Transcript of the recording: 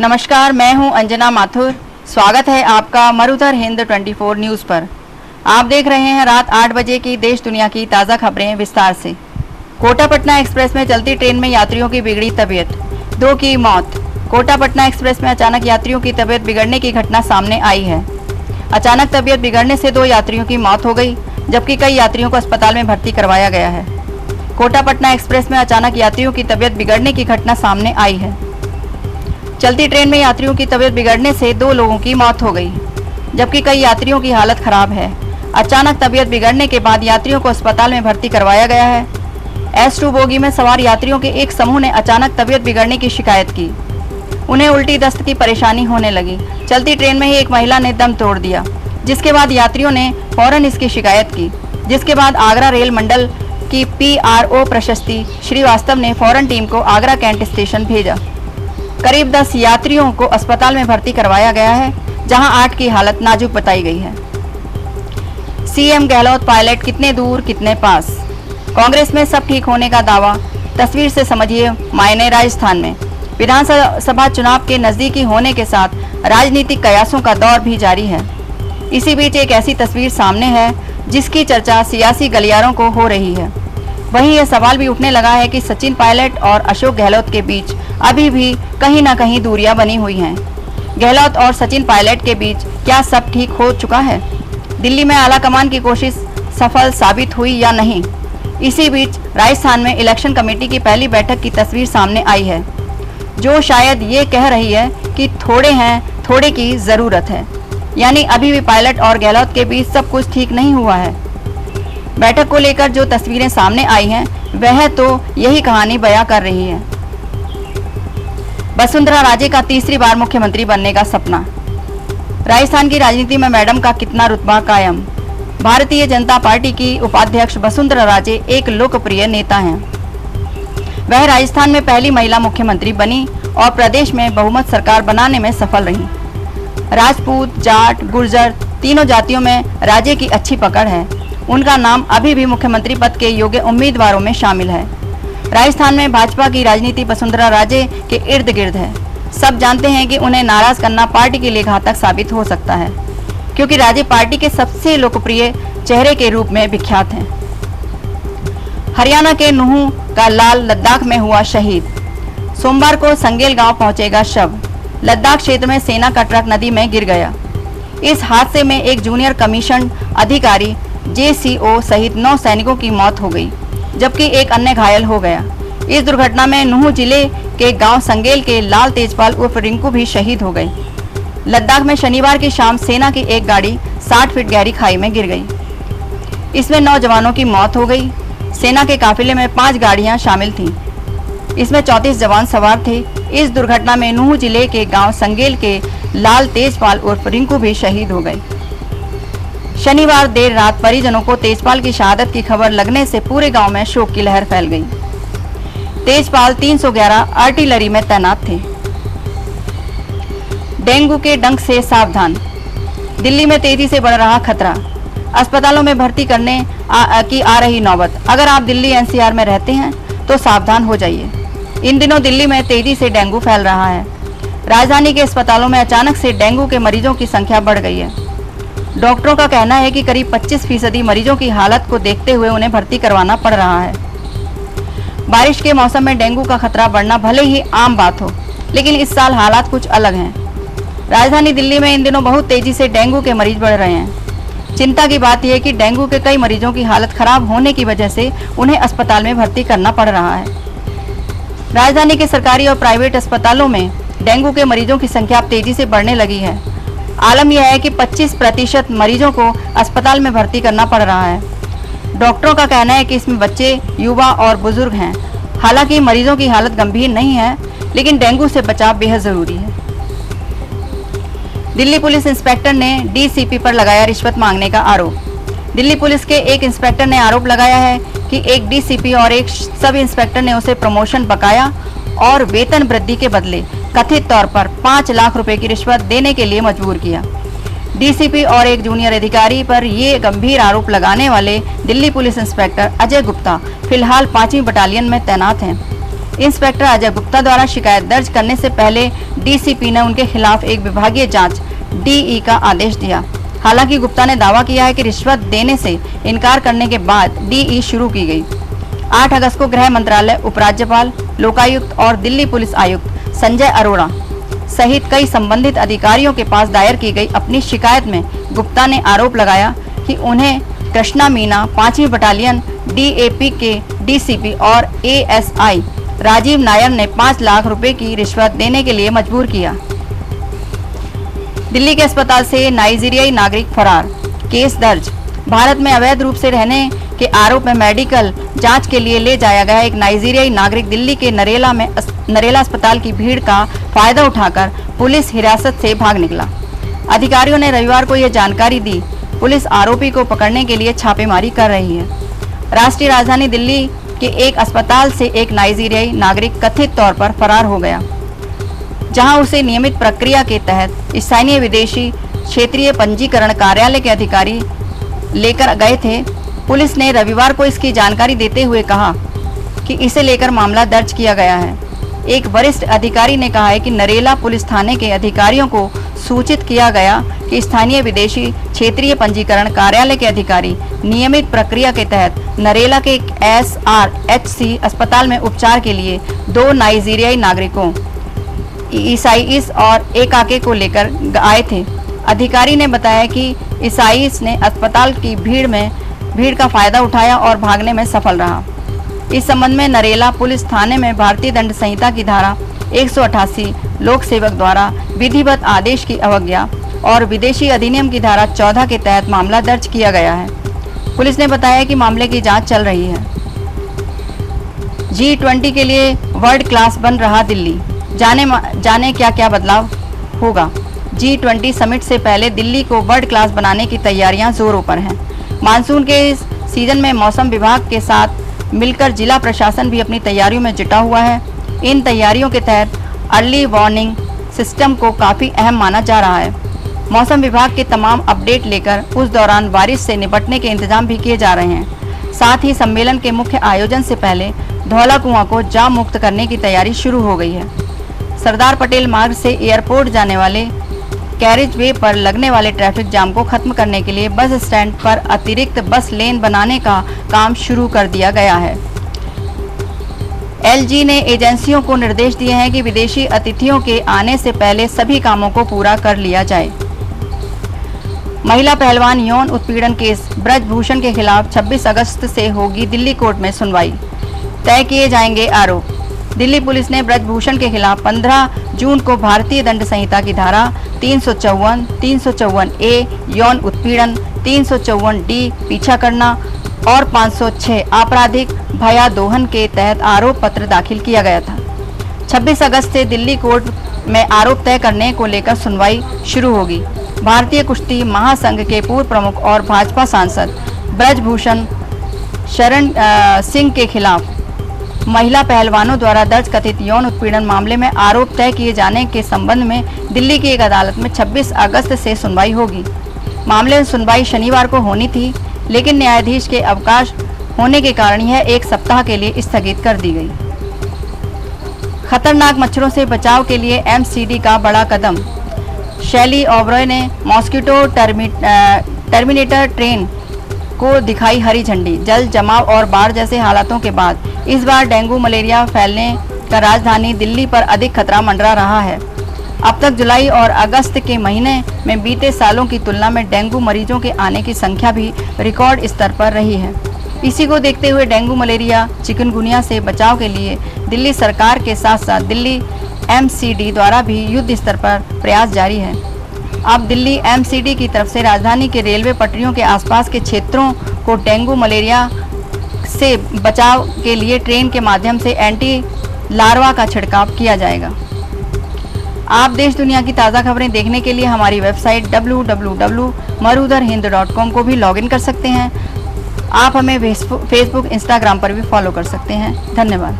नमस्कार, मैं हूं अंजना माथुर। स्वागत है आपका मरुधर हिंद 24 न्यूज़ पर। आप देख रहे हैं रात 8 बजे की देश दुनिया की ताज़ा खबरें विस्तार से। कोटा पटना एक्सप्रेस में चलती ट्रेन में यात्रियों की बिगड़ी तबीयत, 2 की मौत। कोटा पटना एक्सप्रेस में अचानक यात्रियों की तबीयत बिगड़ने की घटना सामने आई है। अचानक तबीयत बिगड़ने से 2 यात्रियों की मौत हो गई, जबकि कई यात्रियों को अस्पताल में भर्ती करवाया गया है। कोटा पटना एक्सप्रेस में अचानक यात्रियों की तबीयत बिगड़ने की घटना सामने आई है। चलती ट्रेन में यात्रियों की तबीयत बिगड़ने से 2 लोगों की मौत हो गई, जबकि कई यात्रियों की हालत खराब है। अचानक तबीयत बिगड़ने के बाद यात्रियों को अस्पताल में भर्ती करवाया गया है। S2 बोगी में सवार यात्रियों के एक समूह ने अचानक तबीयत बिगड़ने की शिकायत की। उन्हें उल्टी दस्त की परेशानी होने लगी। चलती ट्रेन में ही एक महिला ने दम तोड़ दिया, जिसके बाद यात्रियों ने फौरन इसकी शिकायत की, जिसके बाद आगरा रेल मंडल की PRO प्रशस्ति श्रीवास्तव ने फौरन टीम को आगरा कैंट स्टेशन भेजा। करीब 10 यात्रियों को अस्पताल में भर्ती करवाया गया है, जहां 8 की हालत नाजुक बताई गई है। CM गहलोत पायलट कितने दूर कितने पास, कांग्रेस में सब ठीक होने का दावा। तस्वीर से समझिए मायने राजस्थान में विधानसभा चुनाव के नजदीकी होने के साथ राजनीतिक कयासों का दौर भी जारी है। इसी बीच एक ऐसी तस्वीर सामने है जिसकी चर्चा सियासी गलियारों को हो रही है। वहीं यह सवाल भी उठने लगा है कि सचिन पायलट और अशोक गहलोत के बीच अभी भी कहीं ना कहीं दूरियां बनी हुई हैं। गहलोत और सचिन पायलट के बीच क्या सब ठीक हो चुका है? दिल्ली में आलाकमान की कोशिश सफल साबित हुई या नहीं? इसी बीच राजस्थान में इलेक्शन कमेटी की पहली बैठक की तस्वीर सामने आई है, जो शायद ये कह रही है कि थोड़े हैं, थोड़े की जरूरत है। यानी अभी भी पायलट और गहलोत के बीच सब कुछ ठीक नहीं हुआ है। बैठक को लेकर जो तस्वीरें सामने आई हैं, वह तो यही कहानी बयां कर रही है। वसुंधरा राजे का तीसरी बार मुख्यमंत्री बनने का सपना। राजस्थान की राजनीति में मैडम का कितना रुतबा कायम। भारतीय जनता पार्टी की उपाध्यक्ष वसुंधरा राजे एक लोकप्रिय नेता हैं। वह राजस्थान में पहली महिला मुख्यमंत्री बनी और प्रदेश में बहुमत सरकार बनाने में सफल रही। राजपूत, जाट, गुर्जर तीनों जातियों में राजे की अच्छी पकड़ है। उनका नाम अभी भी मुख्यमंत्री पद के योग्य उम्मीदवारों में शामिल है। राजस्थान में भाजपा की राजनीति वसुंधरा राजे के इर्द गिर्द है। सब जानते हैं कि उन्हें नाराज करना पार्टी के लिए घातक साबित हो सकता है, क्योंकि राजे पार्टी के सबसे लोकप्रिय चेहरे के रूप में विख्यात हैं। हरियाणा के नूह का लाल लद्दाख में हुआ शहीद। सोमवार को संगेल गांव पहुंचेगा शव। लद्दाख क्षेत्र में सेना का ट्रक नदी में गिर गया। इस हादसे में एक जूनियर कमीशन अधिकारी JCO सहित 9 सैनिकों की मौत हो गई, जबकि एक अन्य घायल हो गया। इस दुर्घटना में नूह जिले के गांव संगेल के लाल तेजपाल उर्फ रिंकू भी शहीद हो गई। लद्दाख में शनिवार की शाम सेना की एक गाड़ी 60 फीट गहरी खाई में गिर गई। इसमें 9 जवानों की मौत हो गई। सेना के काफिले में 5 गाड़ियां शामिल थीं। इसमें 34 जवान सवार थे। इस दुर्घटना में नूह जिले के गांव संगेल के लाल तेजपाल उर्फ रिंकू भी शहीद हो गए। शनिवार देर रात परिजनों को तेजपाल की शहादत की खबर लगने से पूरे गांव में शोक की लहर फैल गई। तेजपाल 311 आर्टिलरी में तैनात थे। डेंगू के डंक से सावधान। दिल्ली में तेजी से बढ़ रहा खतरा। अस्पतालों में भर्ती करने की आ रही नौबत। अगर आप दिल्ली NCR में रहते हैं तो सावधान हो जाइए। इन दिनों दिल्ली में तेजी से डेंगू फैल रहा है। राजधानी के अस्पतालों में अचानक से डेंगू के मरीजों की संख्या बढ़ गई है। डॉक्टरों का कहना है कि करीब 25% मरीजों की हालत को देखते हुए उन्हें भर्ती करवाना पड़ रहा है। बारिश के मौसम में डेंगू का खतरा बढ़ना भले ही आम बात हो, लेकिन इस साल हालात कुछ अलग हैं। राजधानी दिल्ली में इन दिनों बहुत तेजी से डेंगू के मरीज बढ़ रहे हैं। चिंता की बात यह है कि डेंगू के कई मरीजों की हालत खराब होने की वजह से उन्हें अस्पताल में भर्ती करना पड़ रहा है। राजधानी के सरकारी और प्राइवेट अस्पतालों में डेंगू के मरीजों की संख्या अब तेजी से बढ़ने लगी है। आलम यह है कि 25% मरीजों को अस्पताल में भर्ती करना पड़ रहा है। डॉक्टरों का कहना है कि इसमें बच्चे, युवा और बुजुर्ग हैं। हालांकि मरीजों की हालत गंभीर नहीं है, लेकिन डेंगू से बचाव बेहद जरूरी है। दिल्ली पुलिस इंस्पेक्टर ने DCP पर लगाया रिश्वत मांगने का आरोप। दिल्ली पुलिस के एक इंस्पेक्टर ने आरोप लगाया है कि एक DCP और एक सब इंस्पेक्टर ने उसे प्रमोशन, बकाया और वेतन वृद्धि के बदले कथित तौर पर 5 लाख रुपए की रिश्वत देने के लिए मजबूर किया। DCP और एक जूनियर अधिकारी पर ये गंभीर आरोप लगाने वाले दिल्ली पुलिस इंस्पेक्टर अजय गुप्ता फिलहाल 5वीं बटालियन में तैनात हैं। इंस्पेक्टर अजय गुप्ता द्वारा शिकायत दर्ज करने से पहले डीसीपी ने उनके खिलाफ एक विभागीय जांच डीई का आदेश दिया। हालांकि गुप्ता ने दावा किया है कि रिश्वत देने से इनकार करने के बाद डीई शुरू की गई। 8 अगस्त को गृह मंत्रालय, उपराज्यपाल, लोकायुक्त और दिल्ली पुलिस आयुक्त संजय अरोड़ा सहित कई संबंधित अधिकारियों के पास दायर की गई अपनी शिकायत में गुप्ता ने आरोप लगाया कि उन्हें कृष्णा मीना 5वीं बटालियन डीएपी के डीसीपी और एएसआई राजीव नायर ने 5 लाख रुपए की रिश्वत देने के लिए मजबूर किया। दिल्ली के अस्पताल से नाइजीरियाई नागरिक फरार, केस दर्ज। भारत में अवैध रूप से रहने के आरोप में मेडिकल जांच के लिए ले जाया गया एक नाइजीरियाई नागरिक दिल्ली के नरेला अस्पताल की भीड़ का फायदा उठाकर पुलिस हिरासत से भाग निकला। अधिकारियों ने रविवार को यह जानकारी दी। पुलिस आरोपी को पकड़ने के लिए छापेमारी कर रही है। राष्ट्रीय राजधानी दिल्ली के एक अस्पताल से एक नाइजीरियाई नागरिक कथित तौर पर फरार हो गया, जहां उसे नियमित प्रक्रिया के तहत स्थानीय विदेशी क्षेत्रीय पंजीकरण कार्यालय के अधिकारी लेकर गए थे। पुलिस ने रविवार को इसकी जानकारी देते हुए कहा कि इसे लेकर मामला दर्ज किया गया है। एक वरिष्ठ अधिकारी ने कहा है कि नरेला पुलिस थाने के अधिकारियों को सूचित किया गया कि स्थानीय विदेशी क्षेत्रीय पंजीकरण कार्यालय के अधिकारी नियमित प्रक्रिया के तहत नरेला के SRHC अस्पताल में उपचार के लिए 2 नाइजीरियाई नागरिकों ईसाइस और एकाके को लेकर आए थे। अधिकारी ने बताया कि ईसाइस ने अस्पताल की भीड़ का फायदा उठाया और भागने में सफल रहा। इस संबंध में नरेला पुलिस थाने में भारतीय दंड संहिता की धारा 188 लोक सेवक द्वारा विधिवत आदेश की अवज्ञा और विदेशी अधिनियम की धारा 14 के तहत मामला दर्ज किया गया है। पुलिस ने बताया कि मामले की जांच चल रही है। G20 के लिए वर्ल्ड क्लास बन रहा दिल्ली, जाने क्या क्या बदलाव होगा। G20 समिट से पहले दिल्ली को वर्ल्ड क्लास बनाने की तैयारियां जोरों पर हैं। मानसून के इस सीजन में मौसम विभाग के साथ मिलकर जिला प्रशासन भी अपनी तैयारियों में जुटा हुआ है। इन तैयारियों के तहत अर्ली वार्निंग सिस्टम को काफ़ी अहम माना जा रहा है। मौसम विभाग के तमाम अपडेट लेकर उस दौरान बारिश से निपटने के इंतजाम भी किए जा रहे हैं। साथ ही सम्मेलन के मुख्य आयोजन से पहले धौला कुआं को जाम मुक्त करने की तैयारी शुरू हो गई है। सरदार पटेल मार्ग से एयरपोर्ट जाने वाले कैरिज वे पर लगने वाले ट्रैफिक जाम को खत्म करने के लिए बस स्टैंड पर अतिरिक्त बस लेन बनाने का काम शुरू कर दिया गया है। LG ने एजेंसियों को निर्देश दिए हैं कि विदेशी अतिथियों के आने से पहले सभी कामों को पूरा कर लिया जाए। महिला पहलवान यौन उत्पीड़न केस ब्रजभूषण के खिलाफ 26 अगस्त से होगी दिल्ली कोर्ट में सुनवाई, तय किए जाएंगे आरोप। दिल्ली पुलिस ने ब्रजभूषण के खिलाफ 15 जून को भारतीय दंड संहिता की धारा 354, 354A यौन उत्पीड़न, 354D पीछा करना और 506 आपराधिक भयादोहन के तहत आरोप पत्र दाखिल किया गया था। 26 अगस्त से दिल्ली कोर्ट में आरोप तय करने को लेकर सुनवाई शुरू होगी। भारतीय कुश्ती महासंघ के पूर्व प्रमुख और भाजपा सांसद ब्रजभूषण शरण सिंह के खिलाफ महिला पहलवानों द्वारा दर्ज कथित यौन उत्पीड़न मामले में आरोप तय किए जाने के संबंध में दिल्ली की एक अदालत में 26 अगस्त से सुनवाई होगी। मामले में सुनवाई शनिवार को होनी थी, लेकिन न्यायाधीश के अवकाश होने के कारण यह 1 सप्ताह के लिए स्थगित कर दी गई। खतरनाक मच्छरों से बचाव के लिए MCD का बड़ा कदम। शैली ओबरॉय ने मॉस्किटो टर्मिनेटर ट्रेन को दिखाई हरी झंडी। जल जमाव और बाढ़ जैसे हालातों के बाद इस बार डेंगू मलेरिया फैलने का राजधानी दिल्ली पर अधिक खतरा मंडरा रहा है। अब तक जुलाई और अगस्त के महीने में बीते सालों की तुलना में डेंगू मरीजों के आने की संख्या भी रिकॉर्ड स्तर पर रही है। इसी को देखते हुए डेंगू मलेरिया चिकनगुनिया से बचाव के लिए दिल्ली सरकार के साथ साथ दिल्ली MCD द्वारा भी युद्ध स्तर पर प्रयास जारी है। अब दिल्ली MCD की तरफ से राजधानी के रेलवे पटरियों के आसपास के क्षेत्रों को डेंगू मलेरिया से बचाव के लिए ट्रेन के माध्यम से एंटी लार्वा का छिड़काव किया जाएगा। आप देश दुनिया की ताज़ा खबरें देखने के लिए हमारी वेबसाइट www.marudharhind.com को भी लॉगिन कर सकते हैं। आप हमें फेसबुक, इंस्टाग्राम पर भी फॉलो कर सकते हैं। धन्यवाद।